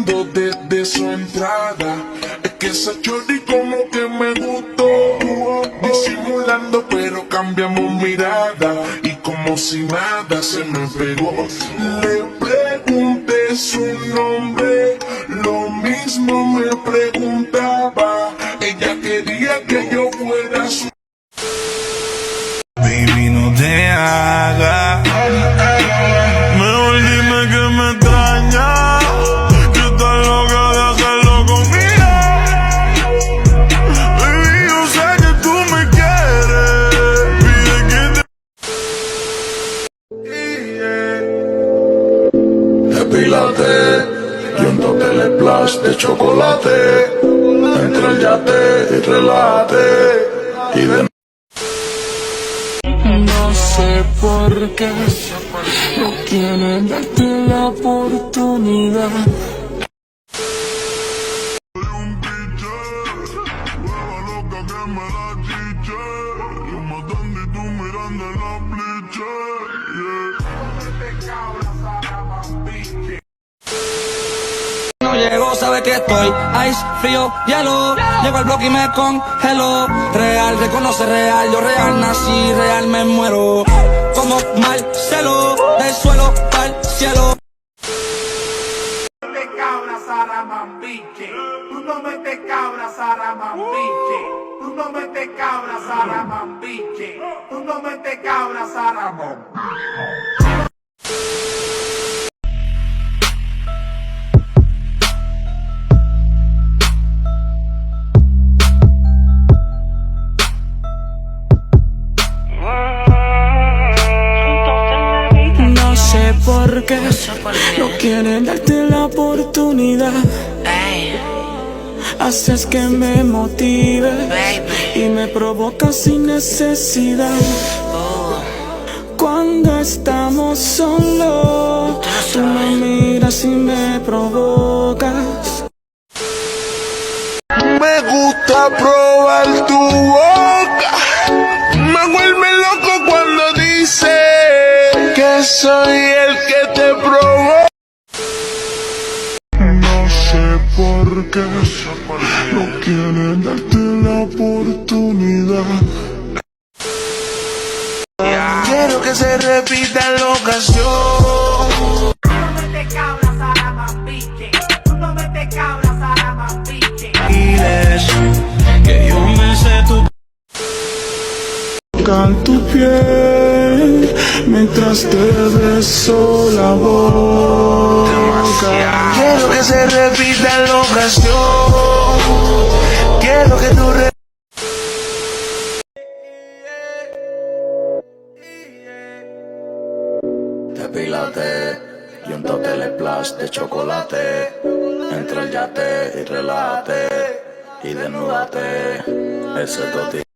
viendo desde su entrada. Es que esa chorri como que me gustó. Disimulando pero cambiamos mirada. Y como si nada se me pegó. Le pregunté su nombre, lo mismo me preguntaba. Ella quería que yo fuera su... Baby, no te hagas. Mejor dime que me extrañas, que estás loca de hacerlo conmigo. Baby, yo sé que tú me quieres. Pide que te... Depílate, y un toque splash de chocolate. Entre el yate y relájate. Y de... No sé por qué no quieren darte la oportunidad. Soy un cliché, hueva loca que me da chiche. Yo matando y tú mirando en la pliche, No llego, sabe que estoy ice, frío, hielo. Llego al bloque y me congelo. Real, reconoce real, yo real nací, real me muero. Como Marcelo, del suelo al cielo. Te cabras Saramambiche, tú no metes cabras Saramambiche, tú no metes cabras Saramambiche, tú no metes cabras Saramambiche. No sé por qué no quieren darte la oportunidad. Haces que me motive y me provocas sin necesidad. Cuando estamos solos, tú me miras y me provocas. Me gusta probar tu boca. Me vuelve loco cuando dice que soy el que te provoca. No sé por qué no quieren darte la oportunidad. Quiero que se repita la ocasión. Tú no metes cabras Saramambiche, tú no metes cabras Saramambiche. diles que yo me sé tu... Tocar tu piel mientras te beso la boca. Quiero que se repita la ocasión. Quiero que tú Depílate y un toque splash de chocolate. Entre el yate y relájate. Y desnúdate, ese toti.